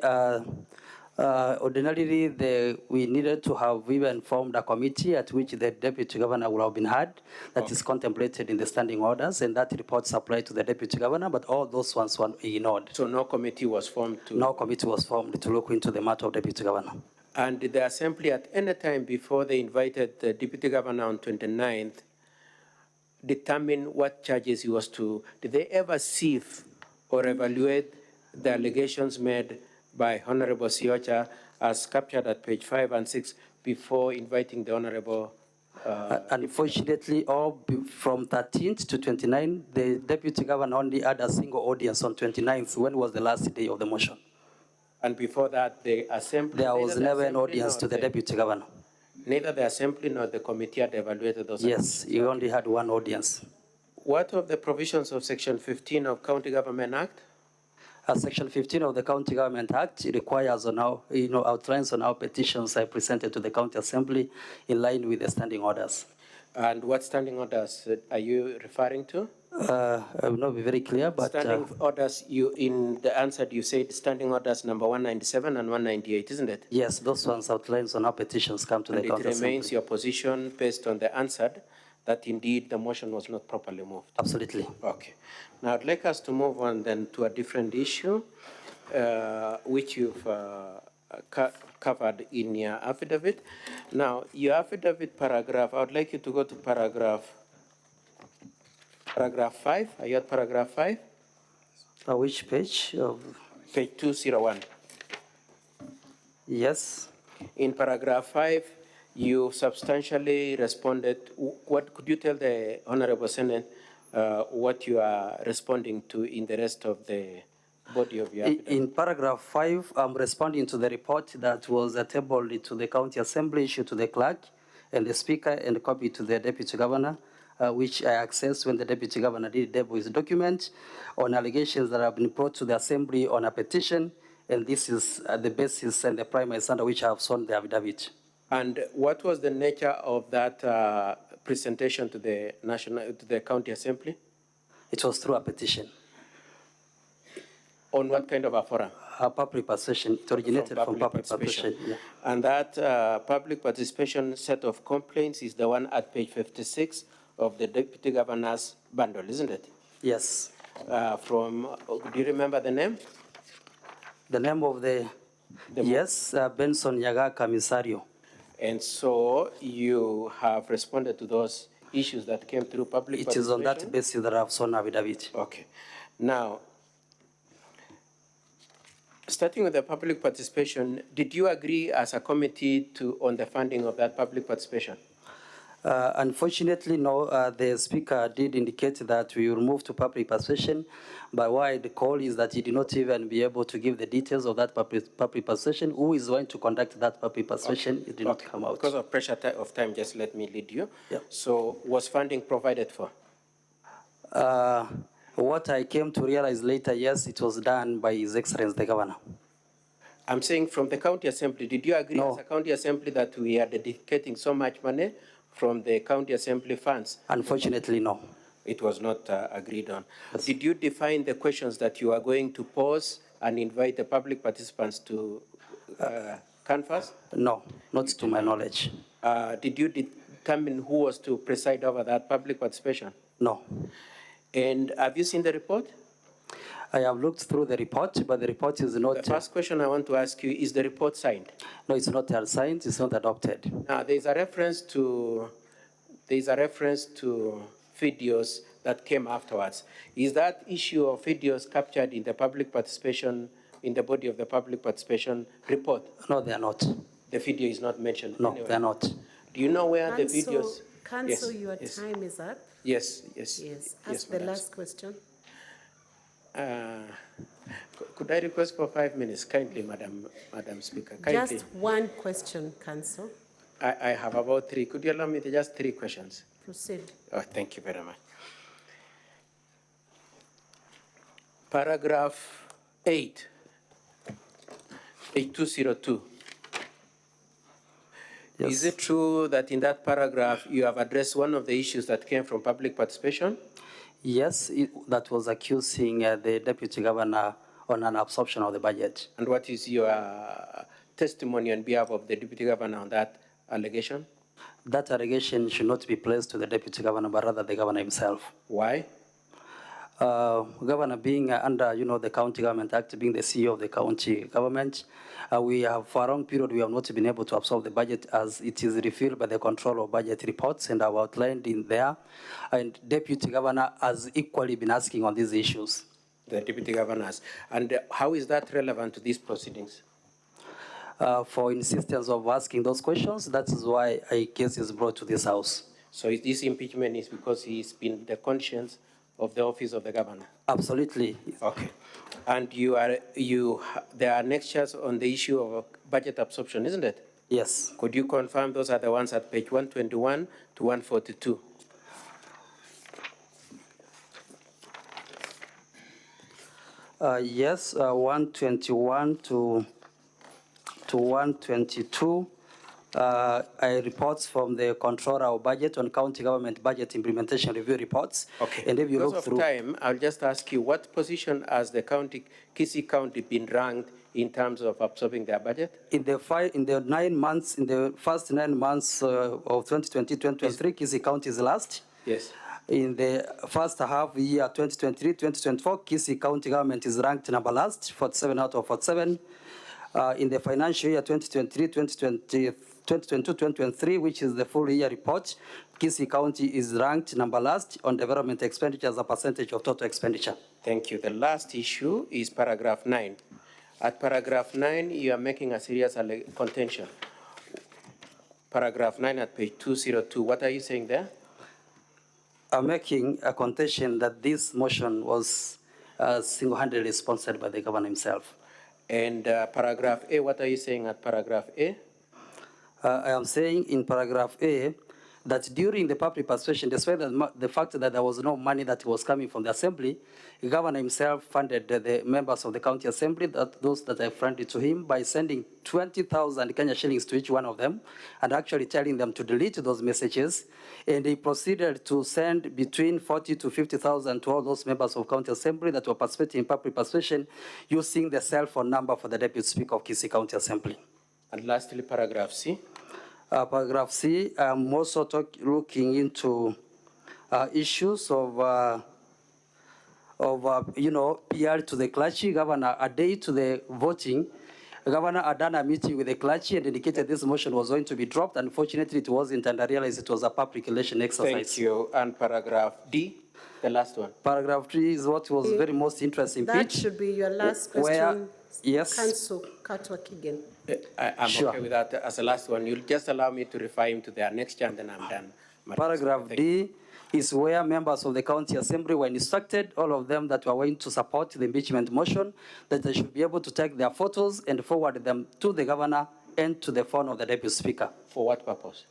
we needed to have even formed a committee at which the deputy governor would have been had. That is contemplated in the standing orders, and that report supplied to the deputy governor, but all those ones were ignored. So no committee was formed to... No committee was formed to look into the matter of deputy governor. And did the assembly at any time before they invited the deputy governor on 29th determine what charges he was to? Did they ever sieve or evaluate the allegations made by Honorable Siocha as captured at page 5 and 6 before inviting the Honorable? Unfortunately, from 13th to 29th, the deputy governor only had a single audience on 29th, when was the last day of the motion. And before that, the assembly... There was never an audience to the deputy governor. Neither the assembly nor the committee had evaluated those. Yes, you only had one audience. What of the provisions of Section 15 of County Government Act? Section 15 of the County Government Act requires on our, outlines on our petitions I presented to the County Assembly in line with the standing orders. And what standing orders are you referring to? I will not be very clear, but... Standing orders, in the answer you said standing orders number 197 and 198, isn't it? Yes, those ones outlines on our petitions come to the County Assembly. And it remains your position based on the answer that indeed the motion was not properly moved? Absolutely. Okay. Now I'd like us to move on then to a different issue, which you've covered in your affidavit. Now, your affidavit paragraph, I would like you to go to paragraph 5. Are you at paragraph 5? Which page? Page 201. Yes. In paragraph 5, you substantially responded. What could you tell the Honorable Senate what you are responding to in the rest of the body of your affidavit? In paragraph 5, I'm responding to the report that was tabled to the County Assembly, issued to the clerk and the speaker, and copied to the deputy governor, which I accessed when the deputy governor did deliver his document on allegations that have been brought to the Assembly on a petition, and this is the basis and the primary under which I have sworn the affidavit. And what was the nature of that presentation to the County Assembly? It was through a petition. On what kind of a forum? A public participation. It originated from public participation. Yeah. And that public participation set of complaints is the one at page 56 of the Deputy Governor's bundle, isn't it? Yes. Do you remember the name? The name of the Yes, Benson Yaga Camisario. And so you have responded to those issues that came through public It participation? is on that basis that I've sworn affidavit. Okay. Now, starting with the public participation, did you agree as a committee on the funding of that public participation? Unfortunately, no. The speaker did indicate that we will move to public participation, but why the call is that he did not even be able to give the details of that public participation. Who is going to conduct that public participation? Okay. It did not come out. Because of pressure of time, just let me lead you. Yeah. So, was funding provided for? What I came to realize later, yes, it was done by His Excellency the Governor. I'm saying from the county assembly, did you agree as a county assembly that we are dedicating so much money from the county assembly funds? Unfortunately, no. It was not agreed on. Yes. Did you define the questions that you are going to pose and invite the public participants to canvass? No, not to my knowledge. Did you determine who was to preside over that public participation? No. And have you seen the report? I have looked through the report, but the report is not... The first question I want to ask you, is the report signed? No, it's not signed, it's not adopted. Now, there's a reference to videos that came afterwards. Is that issue of videos captured in the public participation, in the body of the public participation report? No, they are not. The video is not mentioned? No, anyway. they are not. Do you know where the videos... Council, your time is up. Yes. Ask the last question. Could I request for 5 minutes, kindly, Madam Speaker? Kindly. Just one question, Council. I have about 3. Could you allow me to just 3 questions? Proceed. Oh, thank you very much. Paragraph 8, page 202. Yes. Is it true that in that paragraph you have addressed one of the issues that came from public participation? Yes, that was accusing the Deputy Governor on an absorption of the budget. And what is your testimony on behalf of the Deputy Governor on that allegation? That allegation should not be placed to the Deputy Governor, but rather the Governor himself. Why? Governor being under, the County Government Act, being the CEO of the county government, we have, for a long period, we have not been able to absorb the budget as it is revealed by the control of budget reports and have outlined in there. And Deputy Governor has equally been asking on these issues. The Deputy Governors. And how is that relevant to these proceedings? For insistence of asking those questions, that is why a case is brought to this House. So this impeachment is because he's been the conscience of the office of the governor? Absolutely. Okay. And there are lectures on the issue of budget absorption, isn't it? Yes. Could you confirm those are the ones at page 121 to 142? Yes, 121 to 122. Reports from the Controller of Budget on County Government Budget Implementation Review reports. Okay. And if you look through... Because of time, I'll just ask you, what position has the Kisii County been ranked in terms of absorbing their budget? In the first 9 months of 2020-2023, Kisii County is last. Yes. In the first half year 2023-2024, Kisii County Government is ranked number last, 47 out of 47. In the financial year 2022-2023, which is the full year report, Kisii County is ranked number last on development expenditure as a percentage of total expenditure. Thank you. The last issue is paragraph 9. At paragraph 9, you are making a serious contention. Paragraph 9 at page 202. What are you saying there? I'm making a contention that this motion was single-handedly sponsored by the governor himself. And paragraph A, what are you saying at paragraph A? I am saying in paragraph A that during the public participation, despite the fact that there was no money that was coming from the assembly, the governor himself funded the members of the county assembly, those that I funded to him, by sending 20,000 Kenya shillings to each one of them and actually telling them to delete those messages. And he proceeded to send between 40 to 50,000 to all those members of county assembly that were participating in public participation using the cell phone number for the deputy speaker of Kisii County Assembly. And lastly, paragraph C. Paragraph C, I'm also looking into issues of PR to the clergy. Governor, a day to the voting, The governor had done a meeting with the clergy and indicated this motion was going to be dropped. Unfortunately, it wasn't, and I realized it was a public relation exercise. Thank you. And paragraph D, the last one. Paragraph 3 is what was very most interesting. That should be your last question. Yes. Council Katwa Kigen. I'm Sure. okay with that as the last one. You'll just allow me to refer him to the next and then I'm done. Madam Paragraph Speaker, thank you. D is where members of the county assembly were instructed, all of them that were going to support the impeachment motion, that they should be able to take their photos and forward them to the governor and to the phone of the deputy speaker. For what purpose?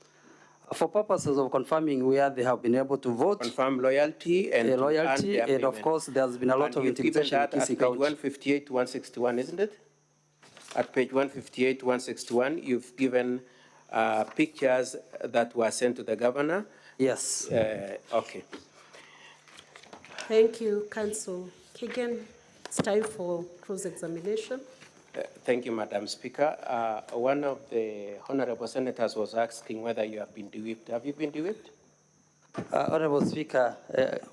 For purposes of confirming where they have been able to vote. Confirm loyalty and loyalty, and and of course there's been a lot of intimidation in at Kisii page County. 158 to 161, isn't it? At page 158 to 161, you've given pictures that were sent to the governor. Yes. Okay. Thank you, Council Kigen. It's time for cross-examination. Thank you, Madam Speaker. One of the honorable senators was asking whether you have been de-whipped. Have you been de-whipped? Honorable Speaker,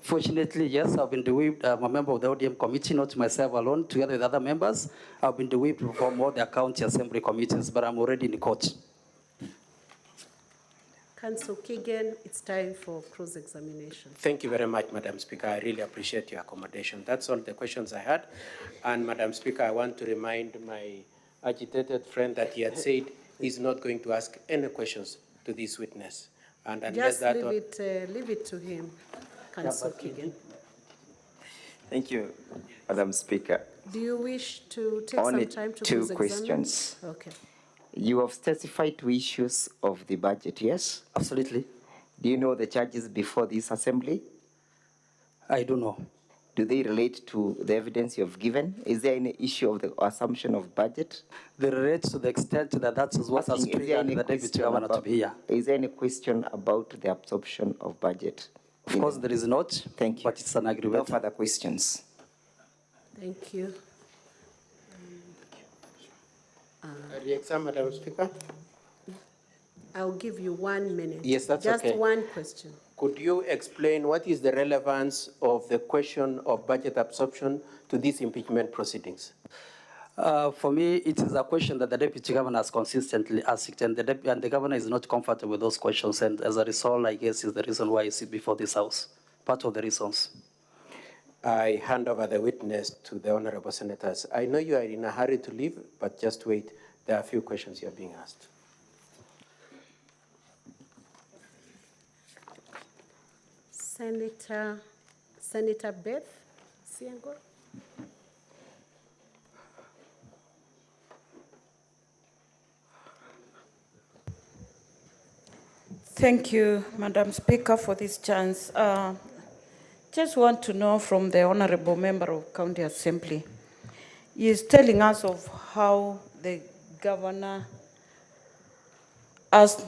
fortunately, yes, I've been de-whipped. I'm a member of the ODM committee, not myself alone, together with other members. I've been de-whipped from all the county assembly committees, but I'm already in court. Council Kigen, it's time for cross-examination. Thank you very much, Madam Speaker. I really appreciate your accommodation. That's all the questions I had. And Madam Speaker, I want to remind my agitated friend that he had said he's not going to ask any questions to this witness. And unless Just leave it to him, Council Kigen. Thank you, Madam Speaker. Do you wish to take Only some time to two cross-examine? questions. Okay. You have testified to issues of the budget, yes? Absolutely. Do you know the charges before this assembly? I do know. Do they relate to the evidence you have given? Is there any issue of the assumption of budget? They relate to the extent that that is what has triggered the deputy governor to be here. Is there any question about the absorption of budget? Of course, there is not. Thank you. But it's an agreement. No further questions. Thank you. Re-exam, Madam Speaker. I'll give you 1 minute. Yes, that's Just okay. one question. Could you explain what is the relevance of the question of budget absorption to these impeachment proceedings? For me, it is a question that the deputy governor has consistently asked, and the governor is not comfortable with those questions. And as a result, I guess is the reason why you sit before this house. Part of the reasons. I hand over the witness to the honorable senators. I know you are in a hurry to leave, but just wait. There are a few questions you are being asked. Senator Beth Siango. Thank you, Madam Speaker, for this chance. Just want to know from the Honorable Member of County Assembly. He is telling us of how the governor has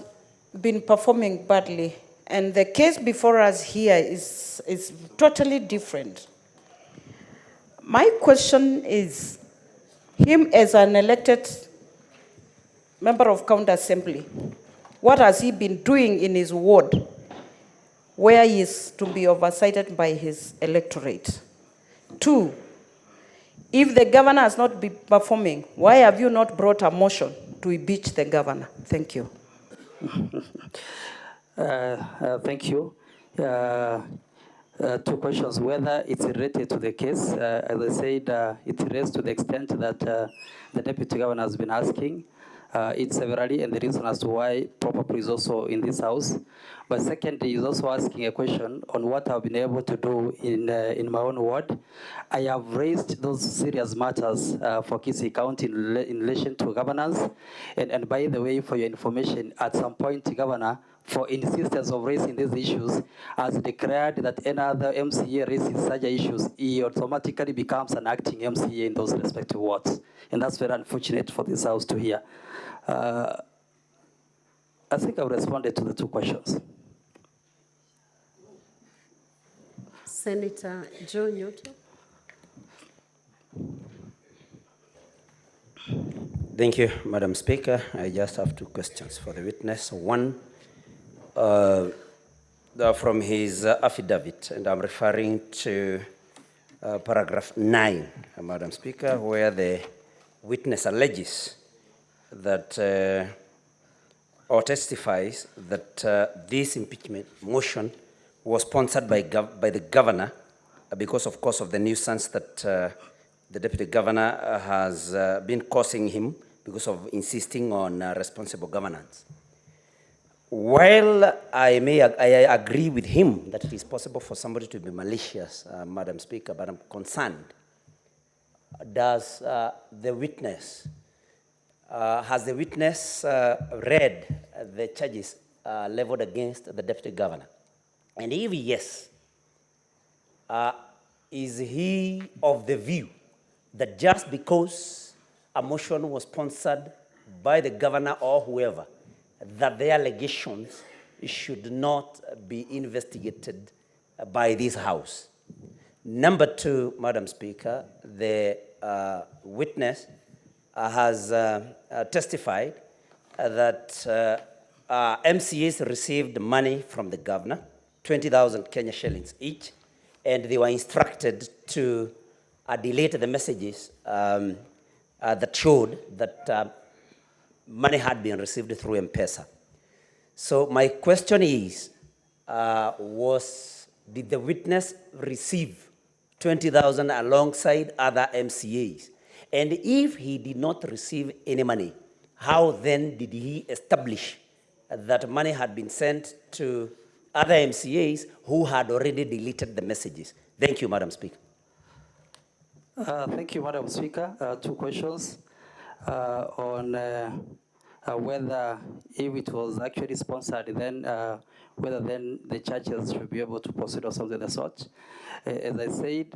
been performing badly. And the case before us here is totally different. My question is, him as an elected member of County Assembly, what has he been doing in his ward where he is to be oversighted by his electorate? 2, if the governor has not been performing, why have you not brought a motion to impeach the governor? Thank you. Thank you. 2 questions. Whether it's related to the case, as I said, it relates to the extent that the deputy governor has been asking. It's severally, and the reason as to why probably is also in this house. But secondly, he's also asking a question on what I've been able to do in my own ward. I have raised those serious matters for Kisii County in relation to governance. And by the way, for your information, at some point, the governor, for insistence of raising these issues, has declared that any other MCA raises such issues, he automatically becomes an acting MCA in those respective wards. And that's very unfortunate for this house to hear. I think I've responded to the 2 questions. Senator Joe Nyoto. Thank you, Madam Speaker. I just have 2 questions for the witness. One, from his affidavit, and I'm referring to paragraph 9, Madam Speaker, where the witness alleges that or testifies that this impeachment motion was sponsored by the governor because, of course, of the nuisance that the deputy governor has been causing him because of insisting on responsible governance. While I agree with him that it is possible for somebody to be malicious, Madam Speaker, but I'm concerned. Has the witness read the charges leveled against the deputy governor? And if yes, is he of the view that just because a motion was sponsored by the governor or whoever, that the allegations should not be investigated by this House? Number two, Madam Speaker, the witness has testified that MCAs received money from the governor, 20,000 Kenya shillings each, and they were instructed to delete the messages that showed that money had been received through M-Pesa. So my question is, did the witness receive 20,000 alongside other MCAs? And if he did not receive any money, how then did he establish that money had been sent to other MCAs who had already deleted the messages? Thank you, Madam Speaker. Thank you, Madam Speaker. Two questions on whether if it was actually sponsored, then whether then the churches should be able to proceed or something of the sort. As I said,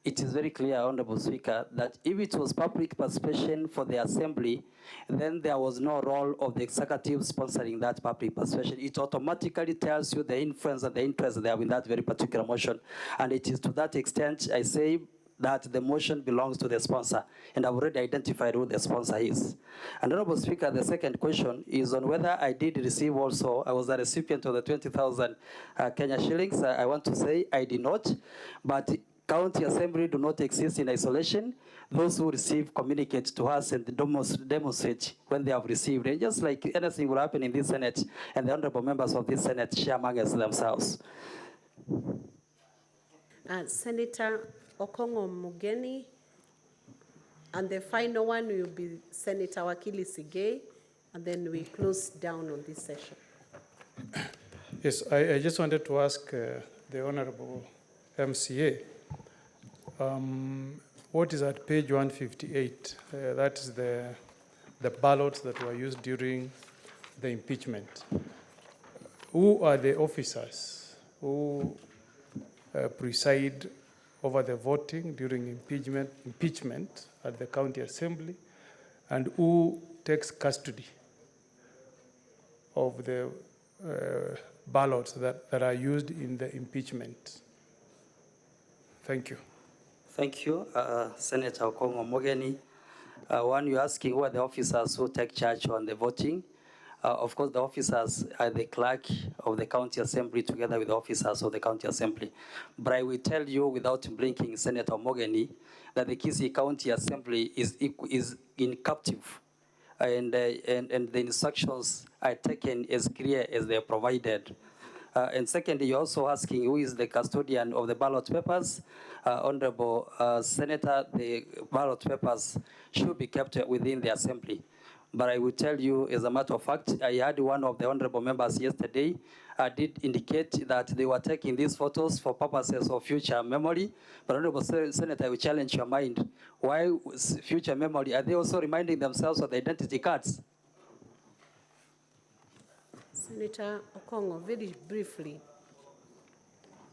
it is very clear, Honorable Speaker, that if it was public participation for the assembly, then there was no role of the executive sponsoring that public participation. It automatically tells you the influence and the interest they have in that very particular motion. And it is to that extent, I say, that the motion belongs to the sponsor, and I've already identified who the sponsor is. And Honorable Speaker, the second question is on whether I did receive also, I was a recipient of the 20,000 Kenya shillings. I want to say I did not, but county assembly do not exist in isolation. Those who receive communicate to us and demonstrate when they have received. And just like anything will happen in this Senate, and the honorable members of this Senate share amongst themselves. Senator Okongo Mugeni, and the final one will be Senator Wakili Sigei, and then we close down on this session. Yes, I just wanted to ask the Honorable MCA, what is at page 158? That is the ballots that were used during the impeachment. Who are the officers who preside over the voting during impeachment at the county assembly, and who takes custody of the ballots that are used in the impeachment? Thank you. Thank you, Senator Okongo Mogeni. One, you're asking who are the officers who take charge on the voting. Of course, the officers are the clerk of the county assembly together with the officers of the county assembly. But I will tell you without blinking, Senator Mogeni, that the Kisii County Assembly is in captive, and the instructions are taken as clear as they are provided. And secondly, you're also asking who is the custodian of the ballot papers. Honorable Senator, the ballot papers should be kept within the assembly. But I will tell you, as a matter of fact, I had one of the honorable members yesterday did indicate that they were taking these photos for purposes of future memory. But Honorable Senator, I will challenge your mind. Why future memory? Are they also reminding themselves of the identity cards? Senator Okongo, very briefly,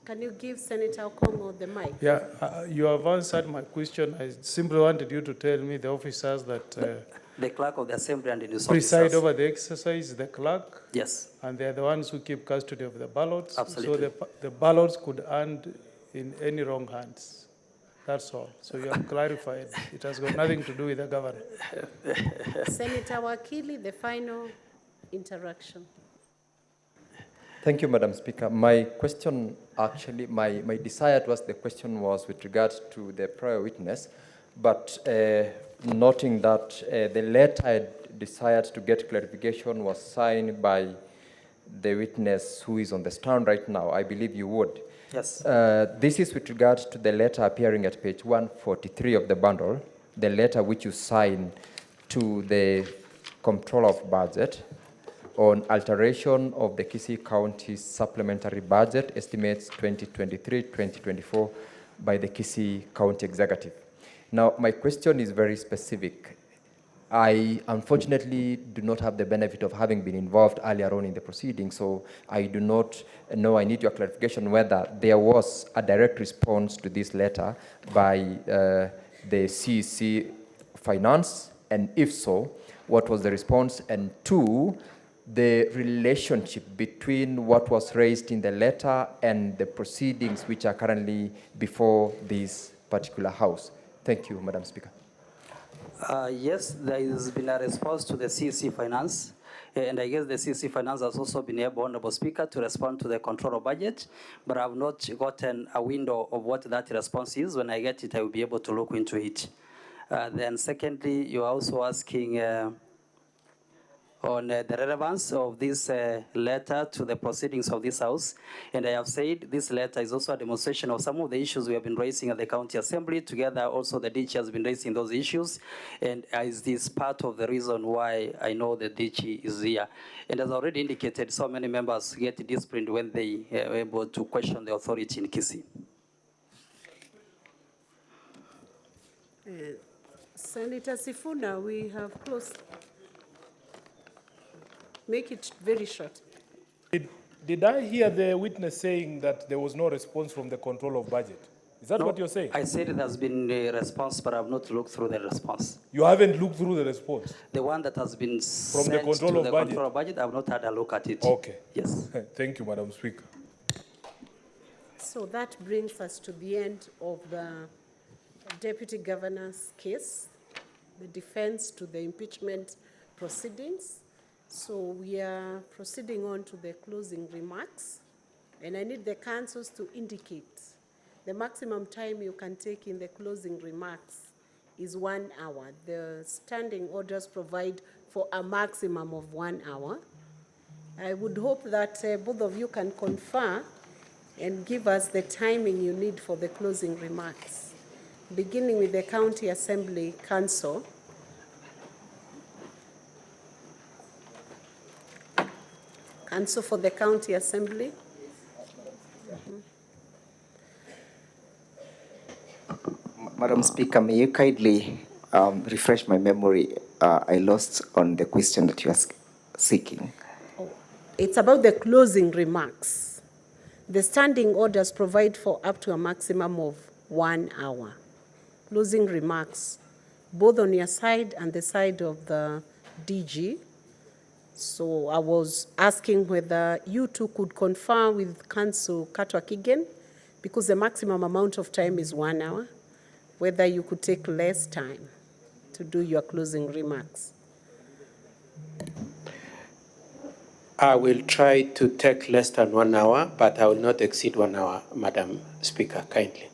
can you give Senator Okongo the mic? Yeah, you have answered my question. I simply wanted you to tell me the officers that the clerk of the assembly and the news preside officers. over the exercise, the clerk. Yes. And they are the ones who keep custody of the ballots. Absolutely. So the ballots could end in any wrong hands. That's all. So you have clarified. It has got nothing to do with the governor. Senator Wakili, the final interaction. Thank you, Madam Speaker. My question, actually, my desire to ask the question was with regard to the prior witness. but noting that the letter I desired to get clarification was signed by the witness who is on the stand right now, I believe you would. Yes. This is with regard to the letter appearing at page 143 of the bundle, the letter which you signed to the Comptroller of Budget on alteration of the Kisii County supplementary budget estimates 2023-2024 by the Kisii County Executive. Now, my question is very specific. I unfortunately do not have the benefit of having been involved earlier on in the proceedings, so I do not know. I need your clarification whether there was a direct response to this letter by the CEC Finance, and if so, what was the response? And two, the relationship between what was raised in the letter and the proceedings which are currently before this particular House. Thank you, Madam Speaker. Yes, there has been a response to the CEC Finance, and I guess the CEC Finance has also been able, Honorable Speaker, to respond to the Control of Budget, but I have not gotten a window of what that response is. When I get it, I will be able to look into it. Then secondly, you're also asking on the relevance of this letter to the proceedings of this House. And I have said this letter is also a demonstration of some of the issues we have been raising at the County Assembly. Together, also the DG has been raising those issues. And is this part of the reason why I know the DG is here. And as already indicated, so many members get disciplined when they are able to question the authority in Kisii. Senator Sifuna, we have closed. Make it very short. Did I hear the witness saying that there was no response from the Control of Budget? Is that what you're saying? I said there has been a response, but I have not looked through the response. You haven't looked through the response? The one that has been From the sent Control to of the Budget? Control of Budget, I have not had a look at it. Okay. Yes. Thank you, Madam Speaker. So that brings us to the end of the Deputy Governor's case, the defense to the impeachment proceedings. So we are proceeding on to the closing remarks, and I need the councils to indicate the maximum time you can take in the closing remarks is 1 hour. The standing orders provide for a maximum of 1 hour. I would hope that both of you can confer and give us the timing you need for the closing remarks, beginning with the County Assembly Council. Council for the County Assembly. Madam Speaker, may you kindly refresh my memory? I lost on the question that you are seeking. It's about the closing remarks. The standing orders provide for up to a maximum of 1 hour. Closing remarks, both on your side and the side of the DG. So I was asking whether you two could confer with Council Katwa Kigen, because the maximum amount of time is 1 hour, whether you could take less time to do your closing remarks. I will try to take less than 1 hour, but I will not exceed 1 hour, Madam Speaker, kindly.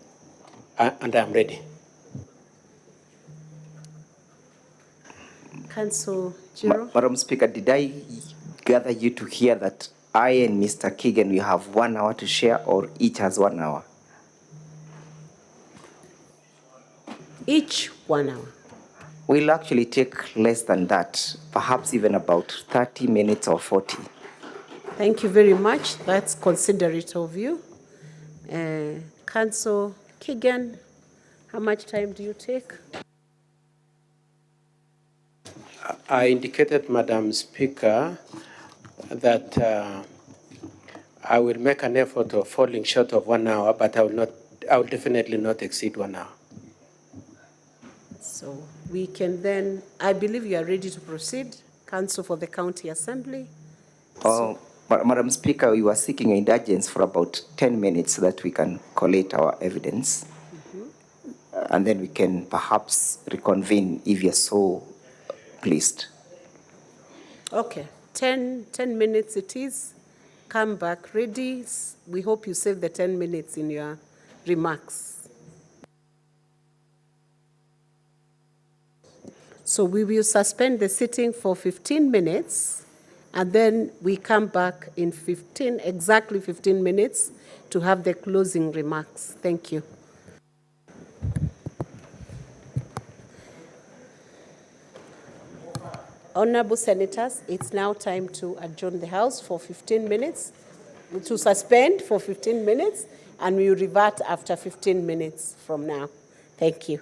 And I'm ready. Council Giro? Madam Speaker, did I gather you to hear that I and Mr. Keegan, we have 1 hour to share, or each has 1 hour? Each 1 hour. We'll actually take less than that, perhaps even about 30 minutes or 40. Thank you very much. That's considerate of you. Council Keegan, how much time do you take? I indicated, Madam Speaker, that I will make an effort of falling short of 1 hour, but I will definitely not exceed 1 hour. So we can then, I believe you are ready to proceed. Council for the County Assembly. Madam Speaker, we were seeking indulgence for about 10 minutes so that we can collate our evidence. And then we can perhaps reconvene if you're so pleased. Okay, 10 minutes it is. Come back ready. We hope you save the 10 minutes in your remarks. So we will suspend the sitting for 15 minutes, and then we come back in exactly 15 minutes to have the closing remarks. Thank you. Honorable Senators, it's now time to adjourn the House for 15 minutes, to suspend for 15 minutes, and we will revert after 15 minutes from now. Thank you.